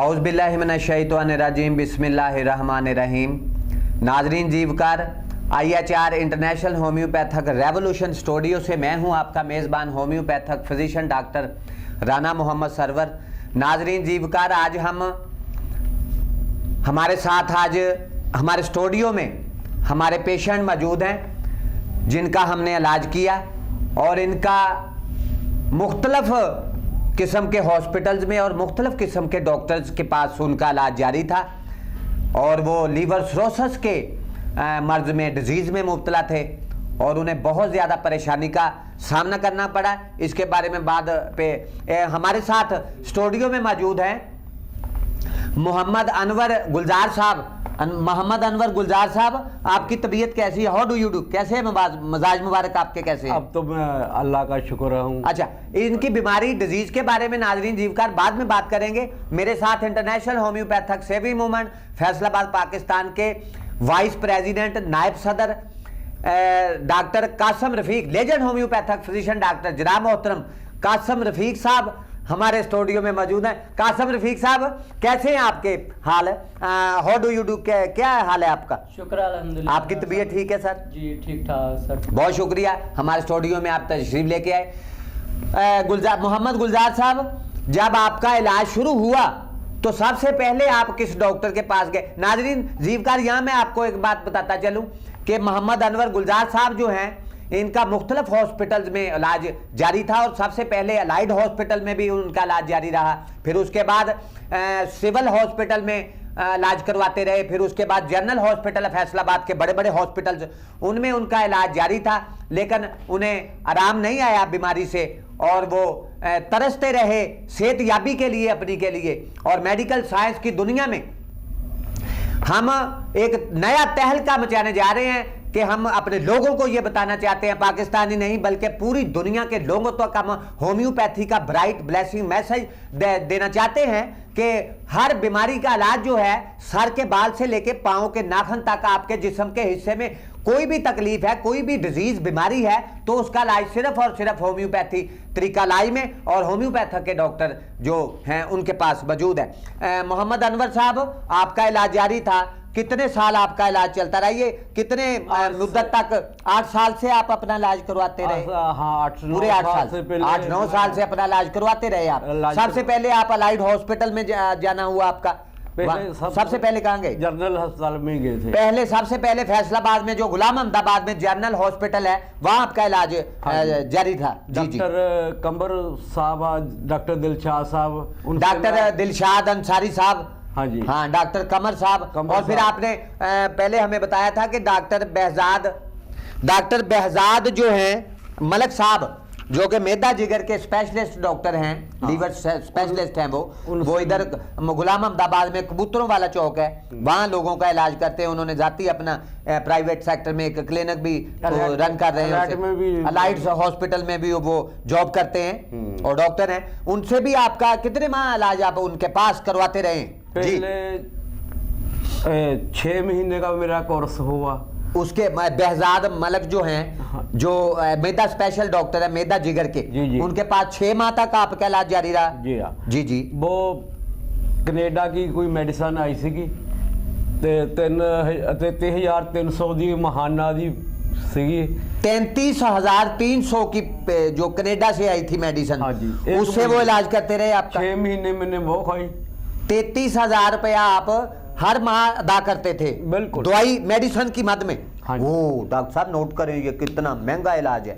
औज़ुबिल्लाहिमिनश्शैतानिर्रजीम बिस्मिल्लाहिर्रहमानिर्रहीम। नाजरीन, जीवकार IHR international homeopathic revolution studio से मैं हूं आपका मेज़बान homeopathic physician doctor Rana Mohammad Sarwar. नाजरीन जीवकार, आज हमारे साथ हमारे स्टूडियो में हमारे पेशेंट मौजूद हैं जिनका हमने इलाज किया और इनका मुख्तलिफ किस्म के हॉस्पिटल्स में और मुख्तलिफ किस्म के डॉक्टर्स के पास उनका इलाज जारी था और वो लीवर सिरोसिस के मर्ज में डिजीज़ में मुब्तला थे और उन्हें बहुत ज़्यादा परेशानी का सामना करना पड़ा। इसके बारे में बाद पे हमारे साथ स्टूडियो में मौजूद हैं मोहम्मद अनवर गुलजार साहब। मोहम्मद अनवर गुलजार साहब, आपकी तबीयत कैसी है? How do you do? कैसे है मजाज मुबारक आपके? कैसे है? अब तो मैं अल्लाह का शुक्र हूँ। अच्छा, इनकी बीमारी डिजीज के बारे में नाजरीन जीवकार बाद में बात करेंगे। मेरे साथ international homeopathic saving movement Faisalabad Pakistan के वाइस प्रेसिडेंट नायब सदर doctor Qasim Rafiq, legend homeopathic physician doctor जनाब मोहतरम कासम रफीक साहब हमारे स्टूडियो में मौजूद हैं। कासम रफीक साहब, कैसे हैं आपके हाल? How do you do? क्या हाल है आपका? शुक्र अल्हम्दुलिल्लाह। आपकी तबीयत ठीक है सर? जी ठीक ठाक सर। बहुत शुक्रिया, हमारे स्टूडियो में आप तशरीफ लेके आए। मोहम्मद गुलजार साहब, जब आपका इलाज शुरू हुआ तो सबसे पहले आप किस डॉक्टर के पास गए? नाजरीन जीवकार, यहाँ मैं आपको एक बात बताता चलूँ कि मोहम्मद अनवर गुलजार साहब जो हैं, इनका मुख्तलिफ हॉस्पिटल्स में इलाज जारी था और सबसे पहले अलाइड हॉस्पिटल में भी उनका इलाज जारी रहा। फिर उसके बाद सिविल हॉस्पिटल में इलाज करवाते रहे। फिर उसके बाद जनरल हॉस्पिटल फैसलाबाद के बड़े बड़े हॉस्पिटल्स, उनमें उनका इलाज जारी था, लेकिन उन्हें आराम नहीं आया बीमारी से और वो तरसते रहे सेहतयाबी के लिए, अपनी के लिए। और मेडिकल साइंस की दुनिया में हम एक नया तहलका मचाने जा रहे हैं कि हम अपने लोगों को ये बताना चाहते हैं, पाकिस्तानी नहीं बल्कि पूरी दुनिया के लोगों तक हम होम्योपैथी का ब्राइट ब्लेसिंग मैसेज देना चाहते हैं कि हर बीमारी का इलाज जो है, सर के बाल से लेके पाँव के नाखून तक आपके जिस्म के हिस्से में कोई भी तकलीफ है, कोई भी डिजीज बीमारी है, तो उसका इलाज सिर्फ और सिर्फ होम्योपैथी तरीका इलाज में और होम्योपैथिक के डॉक्टर जो हैं उनके पास मौजूद है। मोहम्मद अनवर साहब, आपका इलाज जारी था, कितने साल आपका इलाज चलता रहा? ये कितने मुद्दत तक? 8 साल से आप अपना इलाज करवाते रहे? हाँ, पूरे 8 साल, 8-9 साल से अपना इलाज करवाते रहे आप। सबसे पहले आप अलाइड हॉस्पिटल में जाना हुआ आपका? सबसे पहले कहाँ गए? जनरल अस्पताल में गए थे। पहले सबसे पहले फैसलाबाद में जो गुलाम अहमदाबाद में जनरल हॉस्पिटल है, वहाँ आपका इलाज जारी था? डॉक्टर कंबर साहब, डॉक्टर दिलशाद साहब, डॉक्टर दिलशाद अंसारी साहब, हाँ जी, हाँ डॉक्टर कमर साहब। और फिर आपने पहले हमें बताया था कि डॉक्टर बेहजाद जो हैं मलक साहब, जो कि मैदा जिगर के स्पेशलिस्ट डॉक्टर हैं, लीवर स्पेशलिस्ट हैं वो इधर गुलाम अहमदाबाद में कबूतरों वाला चौक है, वहाँ लोगों का इलाज करते हैं। उन्होंने जाती अपना प्राइवेट सेक्टर में एक क्लिनिक भी रन कर रहे हैं, अलाइड हॉस्पिटल में भी वो जॉब करते हैं और डॉक्टर हैं। उनसे भी आपका कितने माह इलाज आप उनके पास करवाते रहे? पहले 6 महीने का मेरा कोर्स हुआ। उसके बेहजाद मलक जो हैं, जो मैदा स्पेशल डॉक्टर है मैदा जिगर के, जी। उनके पास 6 माह तक आपका इलाज जारी रहा? जी हाँ जी। वो कनेडा की कोई मेडिसिन आई सी 33,300 दी महाना दी सी। 33,300 की जो कनेडा से आई थी मेडिसिन, हाँ जी, उससे वो इलाज करते रहे आपका? 6 महीने मैंने वो खाई। 33,000 रुपया आप हर माह अदा करते थे? बिल्कुल, दवाई मेडिसिन की मद में। हाँ, वो डॉक्टर साहब नोट करें, ये कितना महंगा इलाज है।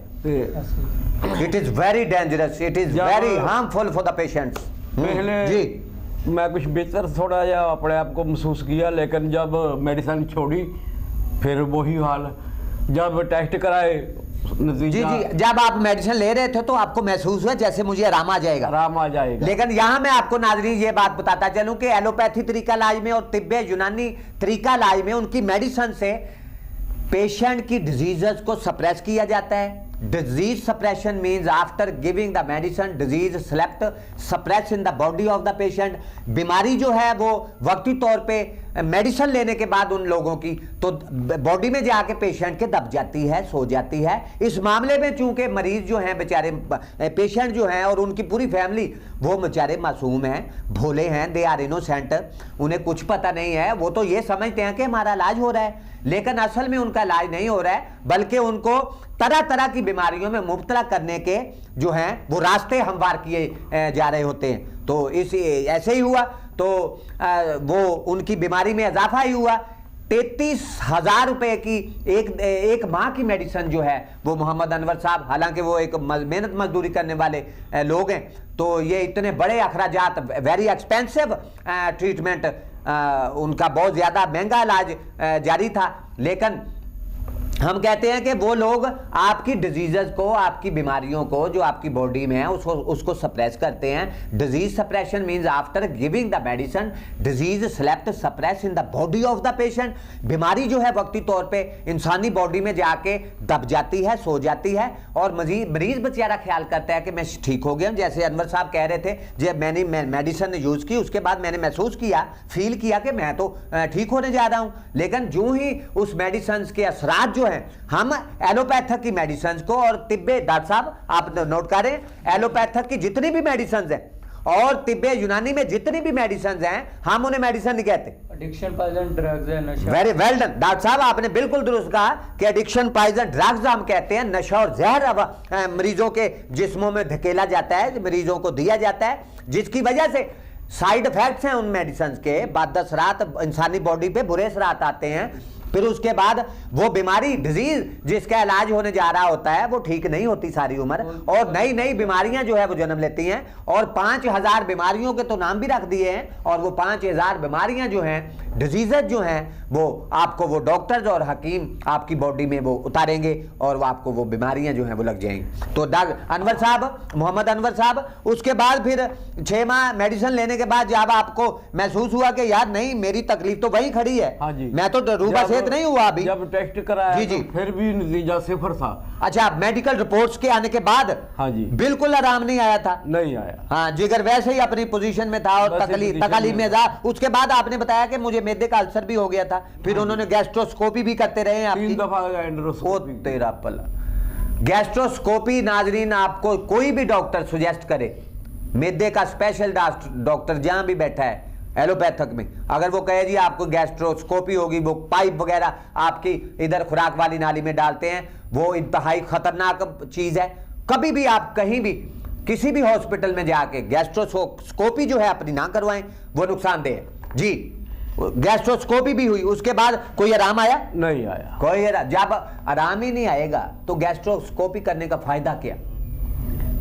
It is very dangerous, it is very harmful for the patients. पहले जी मैं कुछ बेहतर थोड़ा या अपने आप को महसूस किया, लेकिन जब मेडिसिन छोड़ी फिर वही हाल। जब टेस्ट कराए जी, जब आप मेडिसिन ले रहे थे तो आपको महसूस हुआ जैसे मुझे आराम आ जाएगा। लेकिन यहाँ मैं आपको नाजरीन ये बात बताता चलूँ कि एलोपैथी तरीका इलाज में और तिब्बे यूनानी तरीका इलाज में उनकी मेडिसिन से पेशेंट की डिजीजेस को सप्रेस किया जाता है। Disease suppression means after giving the medicine disease slept suppress in the body of the patient. बीमारी जो है वो वक्ती तौर पे मेडिसिन लेने के बाद उन लोगों की तो बॉडी में जाके पेशेंट के दब जाती है, सो जाती है। इस मामले में चूंकि मरीज जो हैं बेचारे, पेशेंट जो हैं और उनकी पूरी फैमिली, वो बेचारे मासूम हैं, भोले हैं, दे आर इनोसेंट, उन्हें कुछ पता नहीं है। वो तो ये समझते हैं कि हमारा इलाज हो रहा है, लेकिन असल में उनका इलाज नहीं हो रहा है, बल्कि उनको तरह तरह की बीमारियों में मुब्तला करने के जो हैं वो रास्ते हमवार किए जा रहे होते हैं। तो इस ऐसे ही हुआ तो वो उनकी बीमारी में इजाफा ही हुआ। 33,000 रुपए की एक माह की मेडिसिन जो है वो मोहम्मद अनवर साहब, हालांकि वो एक मेहनत मजदूरी करने वाले लोग हैं, तो ये इतने बड़े अखराजात, वेरी एक्सपेंसिव ट्रीटमेंट, उनका बहुत ज़्यादा महंगा इलाज जारी था। लेकिन हम कहते हैं कि वो लोग आपकी डिजीजेस को, आपकी बीमारियों को जो आपकी बॉडी में है उसको सप्रेस करते हैं। Disease suppression means after giving the medicine disease slept suppress in the body of the patient. बीमारी जो है वक्ती तौर पे इंसानी बॉडी में जाके दब जाती है, सो जाती है, और मरीज बेचारा ख्याल करता है कि मैं ठीक हो गया। जैसे अनवर साहब कह रहे थे, जब मैंने मेडिसिन यूज की उसके बाद मैंने महसूस किया, फील किया कि मैं तो ठीक होने जा रहा हूं। लेकिन जो ही उस मेडिसिन के असरात जो है, हम एलोपैथिक की मेडिसिन को और तिब्बे, डॉक्टर साहब आप नोट करें, एलोपैथिक की जितनी भी मेडिसिन हैं और तिब्बे यूनानी में जितनी भी मेडिसिन हैं, हम उन्हें मेडिसिन नहीं कहते। एडिक्शन पॉइजन ड्रग्स है, नशा। वेरी वेल डन डॉक्टर साहब, आपने बिल्कुल दुरुस्त कहा कि एडिक्शन पॉइजन ड्रग्स हम कहते हैं। नशा और जहर मरीजों के जिस्मों में धकेला जाता है, मरीजों को दिया जाता है, जिसकी वजह से साइड इफेक्ट्स हैं उन मेडिसिन के, बाद असरात इंसानी बॉडी पे बुरे असरात आते हैं। फिर उसके बाद वो बीमारी, डिजीज जिसका इलाज होने जा रहा होता है वो ठीक नहीं होती सारी उम्र, और नई नई बीमारियां जो है वो जन्म लेती हैं। और 5,000 बीमारियों के तो नाम भी रख दिए हैं, और वो 5,000 बीमारियां जो हैं, डिजीजेज जो हैं, वो आपको वो डॉक्टर्स और हकीम आपकी बॉडी में वो उतारेंगे और वो आपको वो बीमारियां जो हैं वो लग जाएंगी। तो डॉक्टर अनवर साहब, मोहम्मद अनवर साहब, उसके बाद फिर 6 माह मेडिसिन लेने के बाद जब आपको महसूस हुआ कि यार नहीं, मेरी तकलीफ तो वहीं खड़ी है, हाँ जी, मैं तो रूबा सेहत नहीं हुआ अभी। जब टेस्ट कराया जी जी, तो फिर भी नतीजा 0 था। अच्छा, मेडिकल रिपोर्ट्स के आने के बाद हाँ जी, बिल्कुल आराम नहीं आया था? नहीं आया। हाँ, जिगर वैसे ही अपनी पोजीशन में था और तकलीफ में था। उसके बाद आपने बताया कि मुझे मैदे का अल्सर भी हो गया था, फिर उन्होंने गैस्ट्रोस्कोपी भी करते रहे हैं आपकी? 3 दफा एंडोस्कोपी। ओ तेरा पल्ला। गैस्ट्रोस्कोपी नाजरीन आपको कोई भी डॉक्टर सुजेस्ट करे, मैदे का स्पेशल डॉक्टर जहां भी बैठा है एलोपैथिक में, अगर वो कहे जी आपको गैस्ट्रोस्कोपी होगी, वो पाइप वगैरह आपकी इधर खुराक वाली नाली में डालते हैं, वो इंतहाई खतरनाक चीज है। कभी भी आप कहीं भी किसी भी हॉस्पिटल में जाके गैस्ट्रोस्कोपी जो है अपनी ना करवाएं, वो नुकसानदेह है जी। गैस्ट्रोस्कोपी भी हुई, उसके बाद कोई आराम आया? नहीं आया कोई जब आराम ही नहीं आएगा तो गैस्ट्रोस्कोपी करने का फायदा क्या?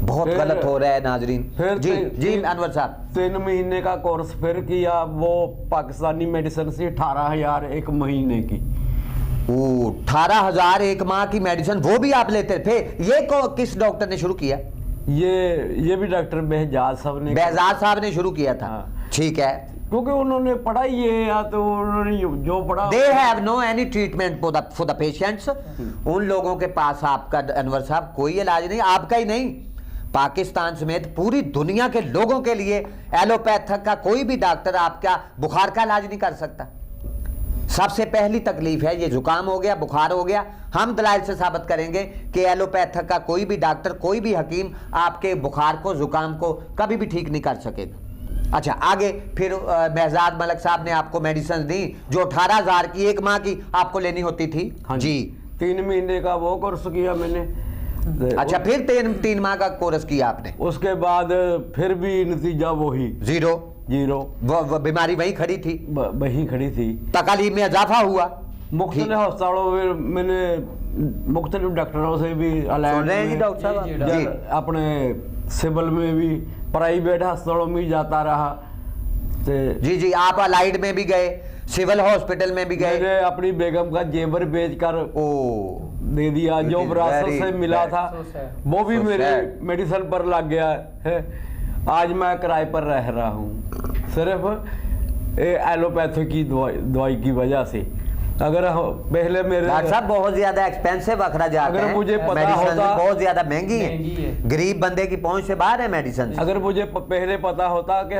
बहुत गलत हो रहा है नाजरीन। फिर जी जी अनवर साहब, 3 महीने का कोर्स फिर किया, वो पाकिस्तानी मेडिसिन से 18,000 एक महीने की। 18,000 एक माह की मेडिसिन, वो भी आप लेते थे? ये किस डॉक्टर ने शुरू किया? ये भी डॉक्टर बेहजाज साहब ने, बेहजाज साहब ने शुरू किया था। हाँ। ठीक है, क्योंकि उन्होंने पढ़ाई ये या तो उन्होंने जो पढ़ा, they have no any treatment for the patients. उन लोगों के पास आपका अनवर साहब कोई इलाज नहीं, आपका ही नहीं, पाकिस्तान समेत पूरी दुनिया के लोगों के लिए एलोपैथिक का कोई भी डॉक्टर आपका बुखार का इलाज नहीं कर सकता। सबसे पहली तकलीफ है ये, जुकाम हो गया, बुखार हो गया, हम दलाइल से साबित करेंगे कि एलोपैथिक का कोई भी डॉक्टर, कोई भी हकीम आपके बुखार को, जुकाम को कभी भी ठीक नहीं कर सकेगा। अच्छा, आगे फिर महजाद मलिक साहब ने आपको मेडिसिन दी जो 18,000 की एक माह की आपको लेनी होती थी। हाँ जी, 3 महीने का वो कोर्स किया मैंने। अच्छा, फिर 3 माह का कोर्स किया आपने? उसके बाद फिर भी नतीजा वही, जीरो। वो बीमारी वहीं खड़ी थी, वहीं खड़ी थी। तकालीफ में इजाफा हुआ। मुख्तलिफ अस्पतालों में मैंने मुख्तलिफ डॉक्टरों से भी सुन रहे हैं जी डॉक्टर साहब? जी, जी, अपने सिविल में भी, प्राइवेट अस्पतालों में जाता रहा। जी जी, आप अलाइड में भी गए, सिविल हॉस्पिटल में भी गए? मैंने अपनी बेगम का जेवर बेचकर दे दिया, जो विरासत से मिला था वो भी मेरे मेडिसिन पर लग गया है। आज मैं किराए पर रह रहा हूँ सिर्फ एलोपैथी की दवाई की वजह से। अगर पहले मेरे डॉक्टर साहब बहुत ज्यादा एक्सपेंसिव अखराजात अगर हैं, मुझे पता मेडिसिन होता, बहुत ज्यादा महंगी है, गरीब बंदे की पहुंच से बाहर है मेडिसिन। अगर मुझे पहले पता होता कि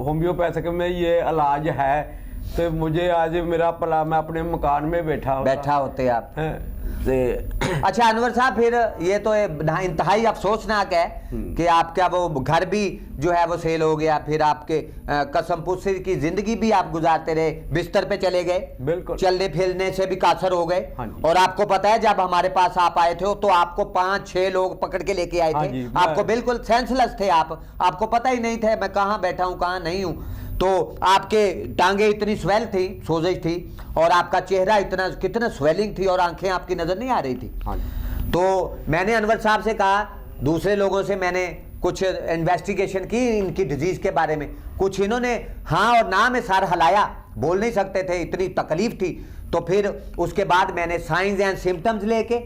होम्योपैथिक में ये इलाज है तो मुझे आज मेरा भला मैं अपने मकान में बैठा होते आप हैं। अच्छा अनवर साहब, फिर ये तो इंतहाई अफसोसनाक है कि आपका वो घर भी जो है वो सेल हो गया, फिर आपके कसम पुसी की जिंदगी भी आप गुजारते रहे, बिस्तर पे चले गए, बिल्कुल चलने फिरने से भी कासर हो गए। हाँ जी। और आपको पता है जब हमारे पास आप आए थे तो आपको 5-6 लोग पकड़ के लेके आए हाँ थे, जी, आपको बिल्कुल सेंसलेस थे आपको पता ही नहीं थे मैं कहाँ बैठा हूँ कहाँ नहीं हूँ। तो आपके टांगे इतनी स्वेल थी, सोजिश थी, और आपका चेहरा इतना कितना स्वेलिंग थी, और आंखें आपकी नजर नहीं आ रही थी। हाँ जी। तो मैंने अनवर साहब से कहा, दूसरे लोगों से मैंने कुछ इन्वेस्टिगेशन की इनकी डिजीज के बारे में, कुछ इन्होंने हाँ और ना में सर हिलाया, बोल नहीं सकते थे, इतनी तकलीफ थी। तो फिर उसके बाद मैंने साइंस एंड सिम्टम्स लेके,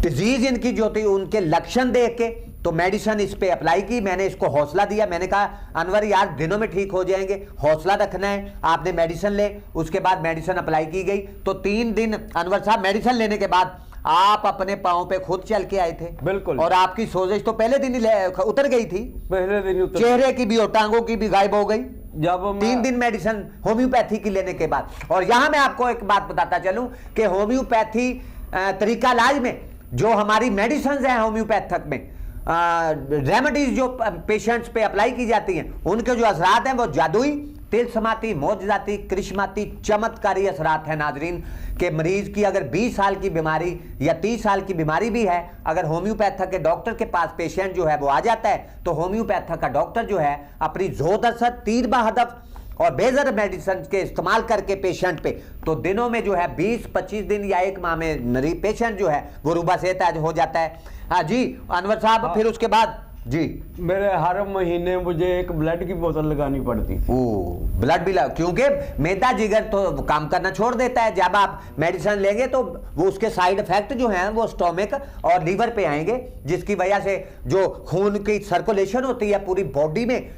डिजीज इनकी जो थी उनके लक्षण देख के, तो मेडिसिन इस पे अप्लाई की। मैंने इसको हौसला दिया, मैंने कहा अनवर यार दिनों में ठीक हो जाएंगे, हौसला रखना है, आपने मेडिसिन ले। उसके बाद मेडिसिन अप्लाई की गई। तो 3 दिन अनवर साहब मेडिसिन लेने के बाद आप अपने पाँव पे खुद चल के आए थे। बिल्कुल। और आपकी सोजिश तो पहले दिन ही उतर गई थी, पहले दिन उतर, चेहरे की भी और टांगों की भी गायब हो गई जब 3 दिन मेडिसिन होम्योपैथी की लेने के बाद। और यहां मैं आपको एक बात बताता चलूं कि होम्योपैथी तरीका इलाज में जो हमारी मेडिसिन हैं होम्योपैथिक में, रेमेडीज जो पेशेंट्स पे अप्लाई की जाती हैं, उनके जो असरात हैं वो जादुई, तिलस्माती, मोजजाती, करिश्माती, चमत्कारी असरात हैं नाजरीन। के मरीज की अगर 20 साल की बीमारी या 30 साल की बीमारी भी है, अगर होम्योपैथिक के डॉक्टर के पास पेशेंट जो है वो आ जाता है, तो होम्योपैथिक का डॉक्टर जो है अपनी जोरदस्त, तीर बहदफ और बेहतर मेडिसिन के इस्तेमाल करके पेशेंट पे, तो दिनों में जो है 20-25 दिन या 1 माह में मरीज पेशेंट जो है वो रूबा सेहत हो जाता है। हाँ जी अनवर साहब, फिर उसके बाद जी मेरे हर महीने मुझे एक ब्लड की बोतल लगानी पड़ती थी। ओ ब्लड भी क्योंकि मैदा जिगर तो काम करना छोड़ देता है। जब आप मेडिसिन लेंगे तो वो उसके साइड इफेक्ट जो हैं वो स्टोमिक और लीवर पे आएंगे, जिसकी वजह से जो खून की सर्कुलेशन होती है पूरी बॉडी में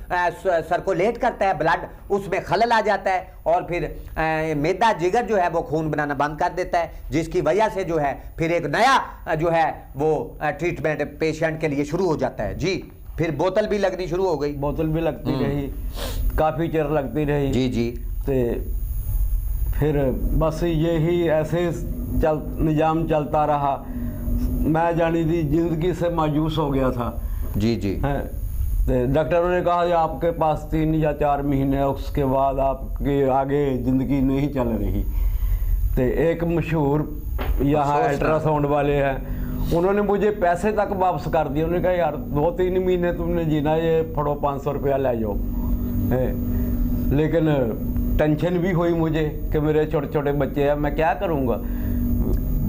सर्कुलेट करता है ब्लड, उसमें खलल आ जाता है, और फिर मैदा जिगर जो है वो खून बनाना बंद कर देता है, जिसकी वजह से जो है फिर एक नया जो है वो ट्रीटमेंट पेशेंट के लिए शुरू हो जाता है। जी फिर बोतल भी लगनी शुरू हो गई, बोतल भी लगती रही, काफ़ी चेर लगती रही। जी जी। तो फिर बस यही ऐसे निज़ाम चलता रहा। मैं जानी थी जिंदगी से मायूस हो गया था। जी जी। हैं तो डॉक्टरों ने कहा कि आपके पास 3 या 4 महीने, उसके बाद आपके आगे ज़िंदगी नहीं चल रही। तो एक मशहूर यहाँ अल्ट्रासाउंड वाले हैं, उन्होंने मुझे पैसे तक वापस कर दिए। उन्होंने कहा यार 2-3 महीने तुमने जीना, ये फड़ो 500 रुपया ले जाओ। लेकिन टेंशन भी हुई मुझे कि मेरे छोटे छोटे बच्चे हैं, मैं क्या करूँगा,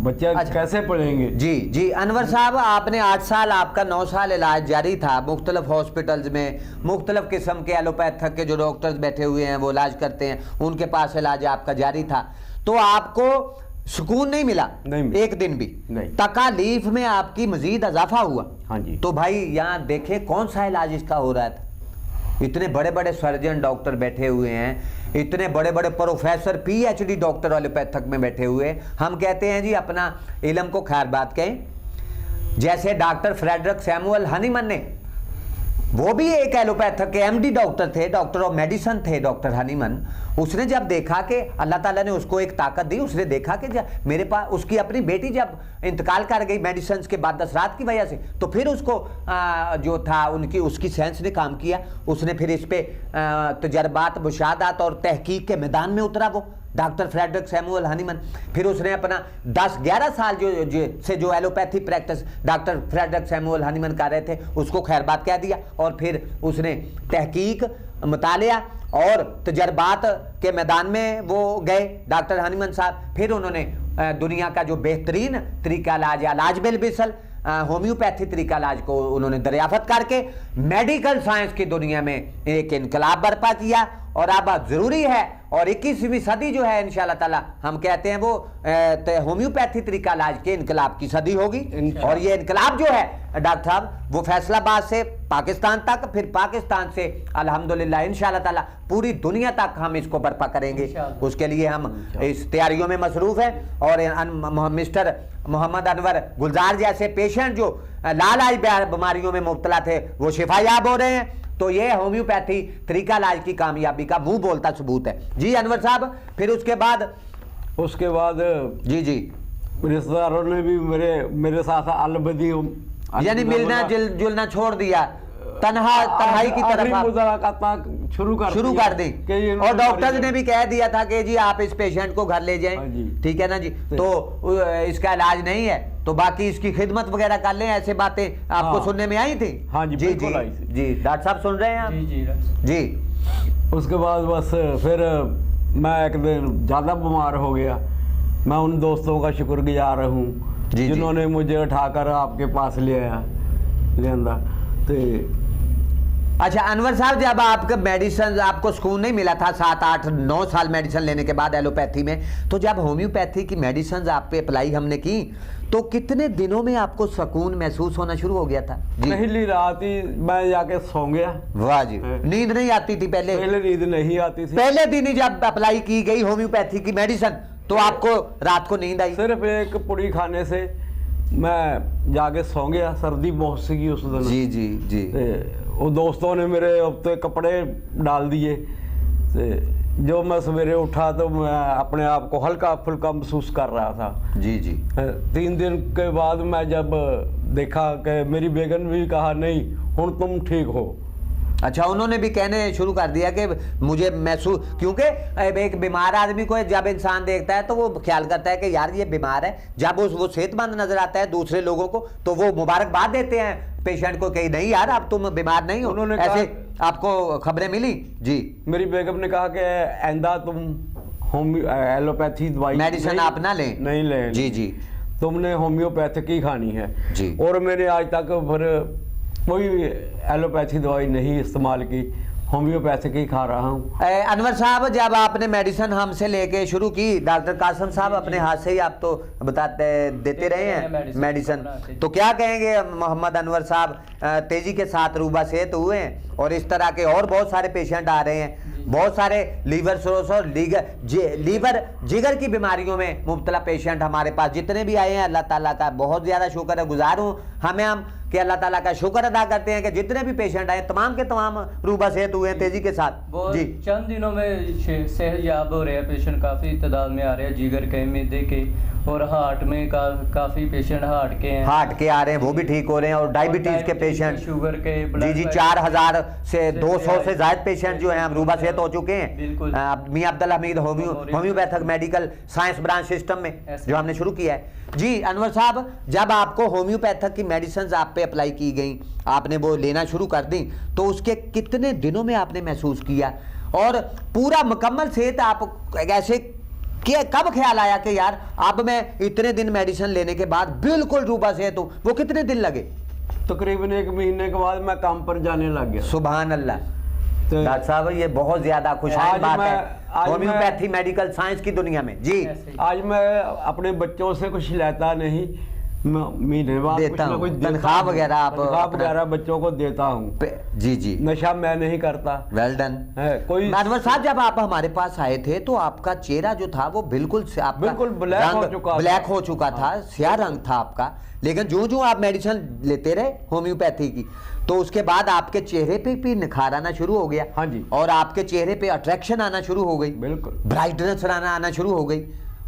बच्चे अच्छा, कैसे पढ़ेंगे। जी जी। अनवर साहब आपने 8 साल, आपका 9 साल इलाज जारी था मुख्तलिफ हॉस्पिटल्स में, मुख्तलिफ किस्म के एलोपैथिक के जो डॉक्टर्स बैठे हुए हैं वो इलाज करते हैं, उनके पास इलाज आपका जारी था। तो आपको सुकून नहीं मिला, नहीं, एक दिन भी नहीं। तकालीफ में आपकी मजीद इजाफा हुआ। हाँ जी। तो भाई यहाँ देखें कौन सा इलाज इसका हो रहा था। इतने बड़े बड़े सर्जन डॉक्टर बैठे हुए हैं, इतने बड़े बड़े प्रोफेसर PhD डॉक्टर एलोपैथिक में बैठे हुए हैं। हम कहते हैं जी अपना इल्म को खैर बात कहें। जैसे डॉक्टर फ्रेडरिक सैमुअल हनीमन ने, वो भी एक एलोपैथिक के MD डॉक्टर थे, डॉक्टर ऑफ मेडिसिन थे डॉक्टर हनीमन। उसने जब देखा कि अल्लाह ताला ने उसको एक ताकत दी, उसने देखा कि जब मेरे पास उसकी अपनी बेटी जब इंतकाल कर गई मेडिसिन के बाद असरात की वजह से, तो फिर उसको जो था उसकी साइंस ने काम किया। उसने फिर इस पे तजर्बात, मुशाहदात और तहकीक के मैदान में उतरा वो डॉक्टर फ्रेडरिक सैमुअल हनीमन। फिर उसने अपना 10-11 साल जो allopathy practice doctor Frederick Samuel Hahnemann कर रहे थे उसको खैरबात कह दिया। और फिर उसने तहकीक, मुतालिया और तजर्बात के मैदान में वो गए डॉक्टर हनीमन साहब। फिर उन्होंने दुनिया का जो बेहतरीन तरीका इलाज बिलबिसल होम्योपैथी तरीका इलाज को उन्होंने दरियाफत करके मेडिकल साइंस की दुनिया में एक इनकलाब बर्पा किया। और अब ज़रूरी है, और 21वीं सदी जो है इंशाअल्लाह ताला हम कहते हैं वो होम्योपैथी तरीका इलाज के इनकलाब की सदी होगी। और ये इनकलाब जो है डॉक्टर साहब वो फैसलाबाद से पाकिस्तान तक, फिर पाकिस्तान से अल्हम्दुलिल्लाह इंशाअल्लाह ताला पूरी दुनिया तक हम इसको बर्पा करेंगे। उसके लिए हम इस तैयारियों में मसरूफ़ हैं। और मिस्टर मोहम्मद अनवर गुलजार जैसे पेशेंट जो लाइलाज बीमारियों में मुब्तला थे वो शिफायाब हो रहे हैं। तो ये होम्योपैथी तरीका इलाज की कामयाबी का मुंह बोलता सबूत है। जी अनवर साहब, फिर उसके बाद जी जी रिश्तेदारों ने भी मेरे साथ अलबदी यानी मिलना जुलना छोड़ दिया, तन्हाई की तरफ मुलाकात शुरू कर दी, और डॉक्टर ने भी कह दिया था कि जी आप इस पेशेंट को घर ले जाएं, ठीक है ना जी, तो इसका इलाज नहीं है तो बाकी इसकी खिदमत वगैरह कर लें, ऐसे बातें आपको सुनने में आई थी? हाँ जी, जी बिल्कुल आई थी। जी डॉक्टर साहब सुन रहे हैं आप? जी। उसके बाद बस फिर मैं एक दिन ज़्यादा बीमार हो गया। मैं उन दोस्तों का शुक्रगुजार हूँ जिन्होंने मुझे उठाकर आपके पास ले आंदा। तो अच्छा अनवर साहब, जब आपका मेडिसिन आपको सुकून नहीं मिला था 7, 8, 9 साल मेडिसिन लेने के बाद एलोपैथी में, तो जब होम्योपैथी की मेडिसिन आप पे अप्लाई हमने की तो कितने दिनों में आपको सुकून महसूस होना शुरू हो गया था? पहली रात ही मैं जाके सो गया। वाह जी, नींद नहीं आती थी पहले नींद नहीं आती थी। पहले दिन ही जब अप्लाई की गई होम्योपैथी की मेडिसिन तो आपको रात को नींद आई? सिर्फ एक पुड़ी खाने से मैं जाके सो गया। सर्दी बहुत सी उस दिन। जी जी जी। वो दोस्तों ने मेरे अपने कपड़े डाल दिए। जो मैं सवेरे उठा तो मैं अपने आप को हल्का फुल्का महसूस कर रहा था। जी जी। 3 दिन के बाद मैं जब देखा कि मेरी बेगम भी कहा नहीं हुण तुम ठीक हो। अच्छा, उन्होंने भी कहने शुरू कर दिया कि मुझे महसूस, क्योंकि एक बीमार आदमी को जब इंसान देखता है तो वो ख्याल करता है कि यार ये बीमार है। जब वो सेहतमंद नजर आता है दूसरे लोगों को तो वो मुबारकबाद देते हैं पेशेंट को कि नहीं यार अब तुम बीमार नहीं हो। उन्होंने ऐसे आपको खबरें मिली? जी। मेरी बेगम ने कहा कि आइंदा तुम एलोपैथी दवाई मेडिसिन आप ना लें। नहीं लें। जी जी। तुमने होम्योपैथिक ही खानी है जी। और मैंने आज तक फिर कोई एलोपैथी दवाई नहीं इस्तेमाल की, होम्योपैथिक ही खा रहा हूँ। अनवर साहब, जब आपने मेडिसिन हमसे लेके शुरू की, डॉक्टर कासिम साहब अपने हाथ से ही आप तो देते रहे हैं मेडिसिन, तो क्या कहेंगे मोहम्मद अनवर साहब तेजी के साथ रूबा सेहत हुए हैं और इस तरह के और बहुत सारे पेशेंट आ रहे हैं, बहुत सारे लीवर सिरोसिस और लीवर जिगर की बीमारियों में मुब्तला पेशेंट हमारे पास जितने भी आए हैं, अल्लाह ताला का बहुत ज़्यादा शुक्र गुजार हूँ हम कि अल्लाह ताला का शुक्र अदा करते हैं कि जितने भी पेशेंट आए तमाम के तमाम रूबा सेहत हुए हैं तेजी के साथ। जी, चंद दिनों में सेहतयाब हो रहे हैं पेशेंट, काफ़ी तादाद में आ रहे हैं, जिगर के, मैदे के और हार्ट में काफ़ी पेशेंट हार्ट के हैं, हार्ट के आ रहे हैं, वो भी ठीक हो रहे हैं, और डायबिटीज़ के पेशेंट, शुगर के, जी जी, 4000 से 200 से ज़्यादा पेशेंट जो हैं रूबा सेहत हो चुके हैं मियां Abdul Hamid homoeopathic medical science branch system में जो हमने शुरू किया है। जी अनवर साहब, जब आपको होम्योपैथिक की मेडिसिन आप पे अप्लाई की गई, आपने वो लेना शुरू कर दी, तो उसके कितने दिनों में आपने महसूस किया और पूरा मुकम्मल सेहत आप ऐसे कब ख्याल आया कि यार अब मैं इतने दिन मेडिसिन लेने के बाद बिल्कुल रूबा सेहत हूँ? वो कितने दिन लगे? तकरीबन 1 महीने के बाद मैं काम पर जाने लग गया। सुभान अल्लाह। डॉक्टर साहब, ये बहुत ज्यादा खुशहाल बात है होम्योपैथी मेडिकल साइंस की दुनिया में। जी, आज मैं अपने बच्चों से कुछ लेता नहीं, महीने बाद देता हूँ, तनख्वाह वगैरह बच्चों को देता हूँ। जी जी। नशा मैं नहीं करता। Well done. कोई अनवर साहब, जब आप हमारे पास आए थे तो आपका चेहरा जो था वो बिल्कुल ब्लैक हो चुका था, स्याह रंग था आपका, लेकिन जो जो आप मेडिसिन लेते रहे होम्योपैथी की तो उसके बाद आपके चेहरे पे भी निखार आना शुरू हो गया। हाँ जी। और आपके चेहरे पे अट्रैक्शन आना शुरू हो गई, बिल्कुल ब्राइटनेस आना शुरू हो गई,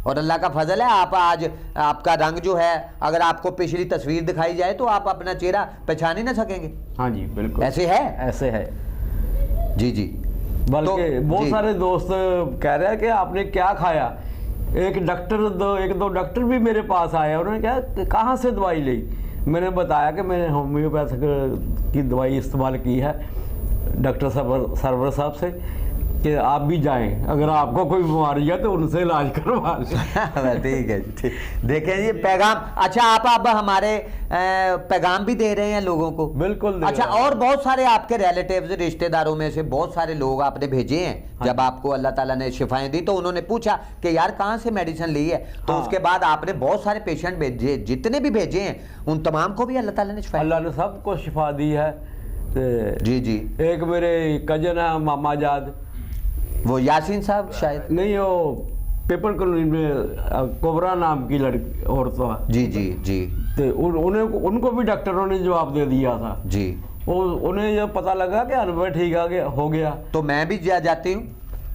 और अल्लाह का फजल है आप आज आपका रंग जो है, अगर आपको पिछली तस्वीर दिखाई जाए तो आप अपना चेहरा पहचान ही ना सकेंगे। हाँ जी बिल्कुल ऐसे है, ऐसे है। जी जी। बल्कि बहुत सारे दोस्त कह रहे हैं कि आपने क्या खाया। एक दो डॉक्टर भी मेरे पास आए, उन्होंने कहा कहाँ से दवाई ली। मैंने बताया कि मैंने होम्योपैथिक की दवाई इस्तेमाल की है डॉक्टर सरवर साहब से, कि आप भी जाएं, अगर आपको कोई बीमारी है तो उनसे इलाज करवा लें। ठीक है जी। देखें जी पैगाम, अच्छा आप अब हमारे पैगाम भी दे रहे हैं लोगों को? बिल्कुल। अच्छा, और बहुत सारे आपके रिलेटिव्स रिश्तेदारों में से बहुत सारे लोग आपने भेजे हैं। हाँ। जब आपको अल्लाह ताला ने शिफाएं दी तो उन्होंने पूछा कि यार कहाँ से मेडिसिन ली है, तो हाँ। उसके बाद आपने बहुत सारे पेशेंट भेजे, जितने भी भेजे हैं उन तमाम को भी अल्लाह ताला ने शिफा, अल्लाह ने सबको शिफा दी है। जी जी। एक मेरे कजन है मामा जाद, वो यासीन साहब शायद नहीं, वो पेपर कॉलोनी में कोबरा नाम की लड़की औरत। जी जी जी। तो उनको भी डॉक्टरों ने जवाब दे दिया था जी उन्हें जब पता लगा कि अनवर ठीक हो गया तो मैं भी जाती हूँ,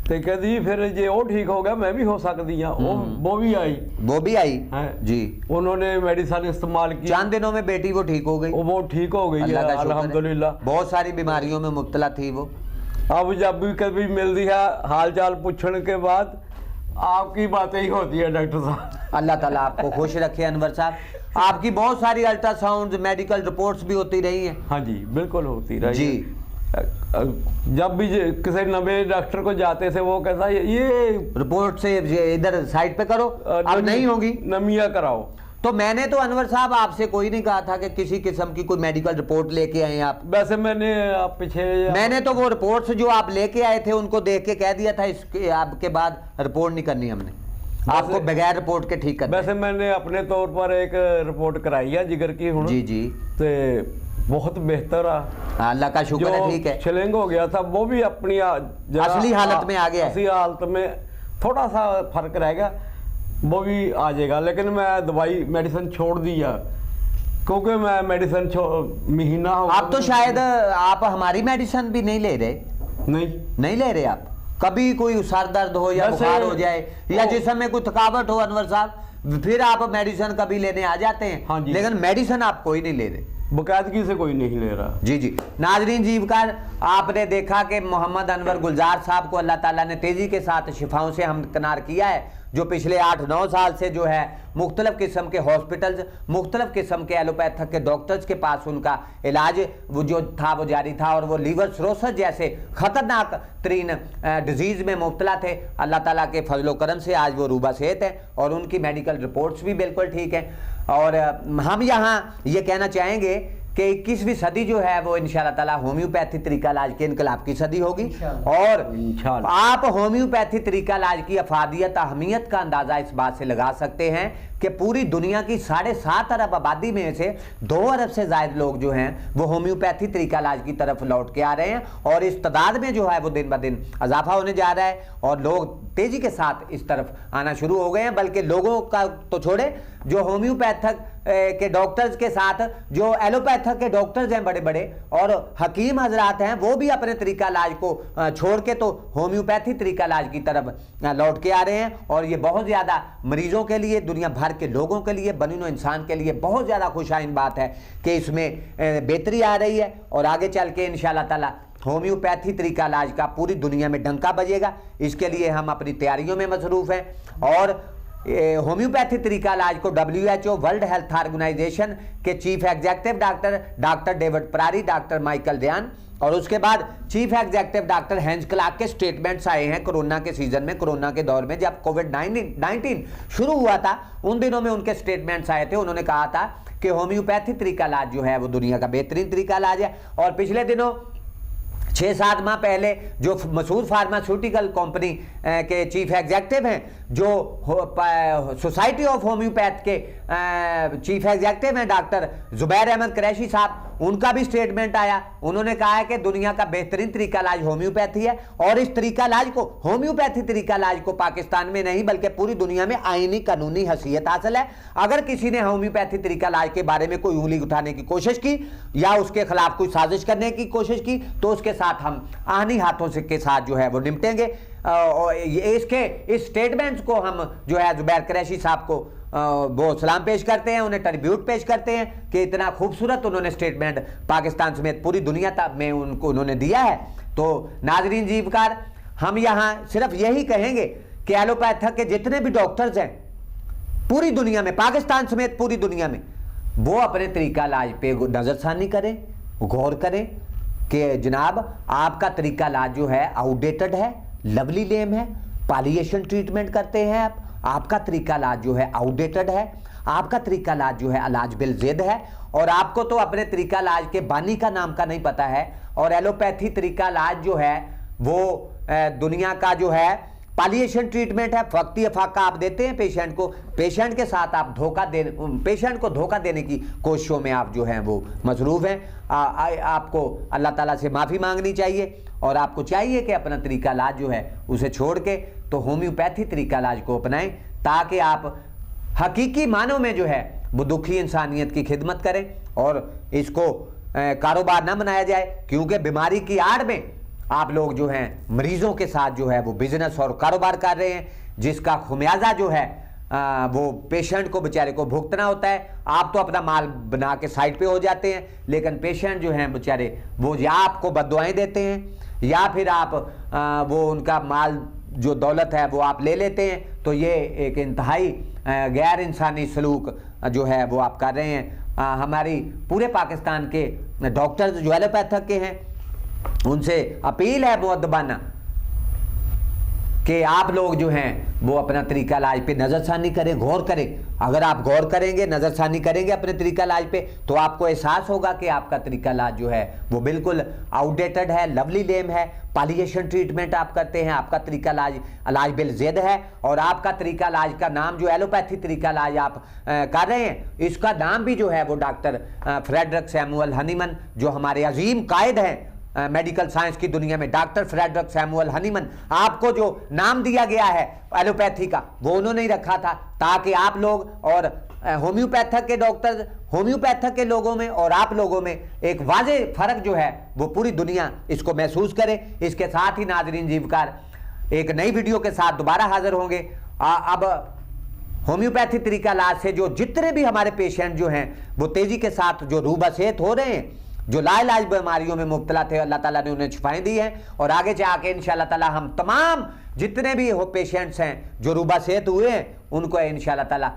तो कहती फिर जे वो ठीक हो गया मैं भी हो सकती हाँ। वो भी आई है जी। उन्होंने मेडिसिन इस्तेमाल की, 4 दिनों में बेटी वो ठीक हो गई, वो ठीक हो गई है अल्हम्दुलिल्लाह। बहुत सारी बीमारियों में मुब्तला थी वो। अब जब भी कभी मिलती है हाल चाल पूछने के बाद आपकी बातें ही होती है डॉक्टर साहब। अल्लाह ताला आपको खुश रखे अनवर साहब। आपकी बहुत सारी अल्ट्रासाउंड मेडिकल रिपोर्ट्स भी होती रही हैं। हाँ जी बिल्कुल होती रही जी। जब भी किसी नवे डॉक्टर को जाते थे वो कहता ये रिपोर्ट से इधर साइड पे करो, अब नहीं होगी, नमिया कराओ। तो मैंने तो अनवर साहब आपसे कोई नहीं कहा था कि किसी किस्म की कोई मेडिकल रिपोर्ट लेके आए आप। वैसे मैंने तो वो रिपोर्ट्स जो आप लेके आए थे उनको देख के कह दिया था इसके आपके बाद रिपोर्ट नहीं करनी हमने, आपको बगैर रिपोर्ट के ठीक करना। वैसे मैंने अपने तौर पर एक रिपोर्ट कराई है जिगर की हुण। जी जी। तो बहुत बेहतर आ, अल्लाह का शुक्र है, ठीक है। छलिंग हो गया था वो भी अपनी असली हालत में आ गया, असली हालत में थोड़ा सा फर्क रहेगा, वो भी आ जाएगा। लेकिन मैं दवाई मेडिसिन छोड़ दिया क्योंकि मैं मेडिसिन महीना हो। आप तो शायद आप हमारी मेडिसिन भी नहीं ले रहे। नहीं ले रहे आप। कभी कोई सर दर्द हो या बुखार हो जाए या जिसम में कोई थकावट हो अनवर साहब, फिर आप मेडिसिन कभी लेने आ जाते हैं। हाँ जी। लेकिन मेडिसिन आप कोई नहीं ले रहे, बाकायदगी से कोई नहीं ले रहा। जी जी। नाजरीन जीवकार, आपने देखा कि मोहम्मद अनवर गुलजार साहब को अल्लाह ताला ने तेजी के साथ शिफाओं से हमकिनार किया है, जो पिछले 8-9 साल से जो है मुख्तलिफ किस्म के हॉस्पिटल्स, मुख्तलिफ किस्म के एलोपैथक के डॉक्टर्स के पास उनका इलाज वो जो था वो जारी था, और वो लीवर सिरोसिस जैसे ख़तरनाक तरीन डिजीज़ में मुब्तला थे। अल्लाह ताला के फजलो करम से आज वो रूबा सेहत है और उनकी मेडिकल रिपोर्ट्स भी बिल्कुल ठीक हैं। और हम यहाँ ये कहना चाहेंगे कि 21वीं सदी जो है वो इंशाअल्लाह ताला होम्योपैथी तरीका इलाज के इनकलाब की सदी होगी, और आप होम्योपैथी तरीका इलाज की अफादियत अहमियत का अंदाज़ा इस बात से लगा सकते हैं कि पूरी दुनिया की 7.5 अरब आबादी में से 2 अरब से ज़ायद लोग जो हैं वो होम्योपैथी तरीका इलाज की तरफ लौट के आ रहे हैं, और इस तादाद में जो है वो दिन ब दिन इजाफा होने जा रहा है और लोग तेज़ी के साथ इस तरफ आना शुरू हो गए हैं। बल्कि लोगों का तो छोड़े, जो होम्योपैथक के डॉक्टर्स के साथ जो एलोपैथक के डॉक्टर्स हैं बड़े बड़े और हकीम हजरात हैं, वो भी अपने तरीका इलाज को छोड़ के तो होम्योपैथी तरीका इलाज की तरफ लौट के आ रहे हैं। और ये बहुत ज़्यादा मरीजों के लिए, दुनिया भर के लोगों के लिए, बनीनो इंसान के लिए बहुत ज़्यादा खुशाइन बात है कि इसमें बेहतरी आ रही है, और आगे चल के इंशाअल्लाह ताला होम्योपैथी तरीका इलाज का पूरी दुनिया में डंका बजेगा। इसके लिए हम अपनी तैयारियों में मसरूफ़ हैं, और होम्योपैथी तरीका इलाज को WHO वर्ल्ड हेल्थ ऑर्गेनाइजेशन के चीफ एग्जेक्टिव डॉक्टर डेविड परारी, डॉक्टर माइकल ध्यान, और उसके बाद chief executive doctor Hans Clark के स्टेटमेंट्स आए हैं कोरोना के सीजन में, कोरोना के दौर में जब कोविड-19 शुरू हुआ था उन दिनों में उनके स्टेटमेंट्स आए थे। उन्होंने कहा था कि होम्योपैथी तरीका इलाज जो है वो दुनिया का बेहतरीन तरीका इलाज है। और पिछले दिनों 6-7 माह पहले जो मशहूर फार्मास्यूटिकल कंपनी के चीफ एग्जेक्टिव हैं, जो सोसाइटी ऑफ होम्योपैथ के चीफ एग्जेक्टिव हैं डॉक्टर जुबैर अहमद कुरैशी साहब, उनका भी स्टेटमेंट आया। उन्होंने कहा है कि दुनिया का बेहतरीन तरीका इलाज होम्योपैथी है, और इस तरीका इलाज को, होम्योपैथी तरीका इलाज को पाकिस्तान में नहीं बल्कि पूरी दुनिया में आईनी कानूनी हैसियत हासिल है। अगर किसी ने होम्योपैथी तरीका इलाज के बारे में कोई उंगली उठाने की कोशिश की या उसके खिलाफ कोई साजिश करने की कोशिश की तो उसके साथ हम आहनी हाथों से के साथ जो है वो निपटेंगे। और इसके इस स्टेटमेंट्स को हम जो है जुबैर कुरैशी साहब को वो सलाम पेश करते हैं, उन्हें ट्रिब्यूट पेश करते हैं कि इतना खूबसूरत उन्होंने स्टेटमेंट पाकिस्तान समेत पूरी दुनिया में उनको उन्होंने दिया है। तो नाजरीन जीवकार, हम यहाँ सिर्फ यही कहेंगे कि एलोपैथक के जितने भी डॉक्टर्स हैं पूरी दुनिया में, पाकिस्तान समेत पूरी दुनिया में, वो अपने तरीका इलाज पे नज़रसानी करें, गौर करें कि जनाब आपका तरीका इलाज जो है आउटडेटेड है, लवली लेम है, पालिएशन ट्रीटमेंट करते हैं आपका तरीका इलाज जो है आउटडेटेड है, आपका तरीका इलाज जो है इलाज बिल ज़िद है, और आपको तो अपने तरीका इलाज के बानी का नाम का नहीं पता है। और एलोपैथी तरीका इलाज जो है वो दुनिया का जो है पालिएशन ट्रीटमेंट है, वक्ती अफाका आप देते हैं पेशेंट को, पेशेंट के साथ आप पेशेंट को धोखा देने की कोशिशों में आप जो हैं वो मसरूफ़ हैं। आपको अल्लाह ताला से माफ़ी मांगनी चाहिए, और आपको चाहिए कि अपना तरीका इलाज जो है उसे छोड़ के तो होम्योपैथी तरीका इलाज को अपनाएं, ताकि आप हकीकी मानों में जो है वो दुखी इंसानियत की खिदमत करें और इसको कारोबार ना बनाया जाए, क्योंकि बीमारी की आड़ में आप लोग जो हैं मरीजों के साथ जो है वो बिजनेस और कारोबार कर रहे हैं, जिसका खुमियाजा जो है वो पेशेंट को बेचारे को भुगतना होता है। आप तो अपना माल बना के साइड पे हो जाते हैं, लेकिन पेशेंट जो हैं बेचारे वो या आपको बद्दुआएं देते हैं या फिर आप वो उनका माल जो दौलत है वो आप ले लेते हैं। तो ये एक इंतहाई गैर इंसानी सलूक जो है वो आप कर रहे हैं। हमारी पूरे पाकिस्तान के डॉक्टर्स जो एलोपैथिक के हैं उनसे अपील है मुअद्दबाना कि आप लोग जो हैं वो अपना तरीका इलाज पे नज़रसानी करें, गौर करें। अगर आप गौर करेंगे, नज़रसानी करेंगे अपने तरीका इलाज पे, तो आपको एहसास होगा कि आपका तरीका इलाज जो है वो बिल्कुल आउटडेटेड है, लवली लेम है, पालिएशन ट्रीटमेंट आप करते हैं, आपका तरीका इलाज बिल ज़िद है। और आपका तरीका इलाज का नाम जो एलोपैथी तरीका इलाज आप कर रहे हैं, इसका नाम भी जो है वो डॉक्टर फ्रेडरिक सैमुअल हनीमन जो हमारे अजीम कायद हैं मेडिकल साइंस की दुनिया में, डॉक्टर फ्रेडरिक सैमुअल हनीमन, आपको जो नाम दिया गया है एलोपैथी का वो उन्होंने ही रखा था, ताकि आप लोग और होम्योपैथिक के डॉक्टर, होम्योपैथिक के लोगों में और आप लोगों में एक वाज़ेह फ़र्क जो है वो पूरी दुनिया इसको महसूस करे। इसके साथ ही नाज़रीन जीवकार एक नई वीडियो के साथ दोबारा हाजिर होंगे। अब होम्योपैथी तरीका इलाज से जो जितने भी हमारे पेशेंट जो हैं वो तेज़ी के साथ जो रूबसेहत हो रहे हैं, जो लाइलाज बीमारियों में मुब्तला थे, अल्लाह ताला ने उन्हें शिफाएं दी हैं। और आगे जाके इंशाअल्लाह ताला हम तमाम जितने भी हो पेशेंट्स हैं जो रूबसेहत हुए हैं उनको इंशाअल्लाह ताला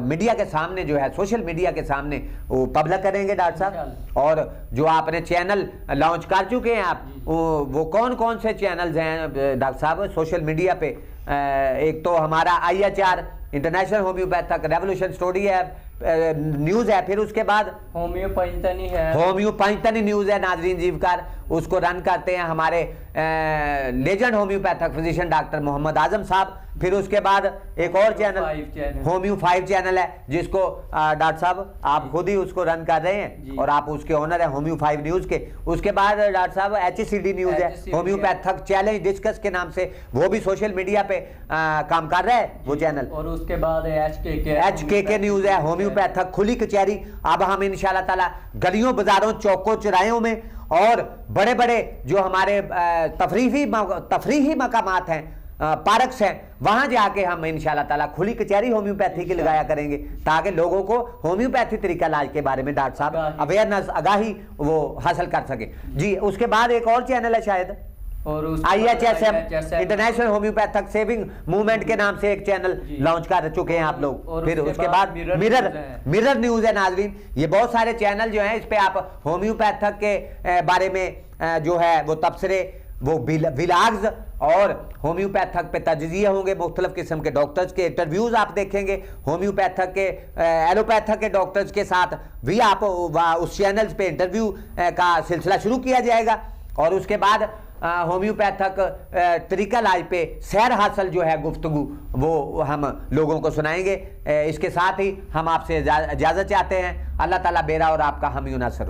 मीडिया के सामने जो है, सोशल मीडिया के सामने वो पब्लिक करेंगे डॉक्टर साहब। और जो आपने चैनल लॉन्च कर चुके हैं आप, वो कौन कौन से चैनल्स हैं डॉक्टर साहब सोशल मीडिया पे? एक तो हमारा IHR international homeopathic revolution story है, न्यूज़ है, फिर उसके बाद होम्यो पंचतनी है, होम्यो पंचतनी न्यूज़ है नाजरीन जीवकार, उसको रन करते हैं हमारे legend homeopathic physician doctor Mohammad Azam साहब। फिर उसके बाद एक और चैनल होम्यो 5 चैनल है जिसको डॉक्टर साहब आप खुद ही उसको रन कर रहे हैं और आप उसके ओनर हैं होम्यो 5 न्यूज़ के। उसके बाद डॉक्टर साहब HCD न्यूज़ है, होम्योपैथिक चैलेंज डिस्कस के नाम से, वो भी सोशल मीडिया पे काम कर रहा है वो चैनल। और उसके बाद HKK न्यूज़ है, होम्योपैथिक खुली कचहरी। अब हम इंशाल्लाह ताला गलियों बाजारों चौकों चौराहों में और बड़े बड़े जो हमारे तफरीही मकामात हैं, पार्क्स हैं, वहां जाके हम इंशाल्लाह ताला खुली कचहरी होम्योपैथी की लगाया करेंगे, ताकि लोगों को होम्योपैथी तरीका इलाज के बारे में डॉक्टर साहब अवेयरनेस, आगाही वो हासिल कर सके जी। उसके बाद एक और चैनल है शायद, और IHSM international homeopathic saving movement के नाम से एक चैनल लॉन्च कर चुके हैं आप लोग। फिर उसके बाद मिरर न्यूज़ है नाजरीन। ये बहुत सारे चैनल जो हैं इस पे आप होम्योपैथिक के बारे में जो है वो तबसरे, वो विलाग्स और होम्योपैथिक पे तजज़िये होंगे, मुख्तलिफ किस्म के डॉक्टर्स के इंटरव्यूज़ आप देखेंगे, होम्योपैथिक के एलोपैथिक के डॉक्टर्स के साथ भी आप उस चैनल्स पे इंटरव्यू का सिलसिला शुरू किया जाएगा। और उसके बाद होम्योपैथिक तरीका इलाज पे सैर हासिल जो है गुफ्तगू वो हम लोगों को सुनाएंगे। इसके साथ ही हम आपसे इजाज़त चाहते हैं। अल्लाह ताला मेरा और आपका हामी नासर।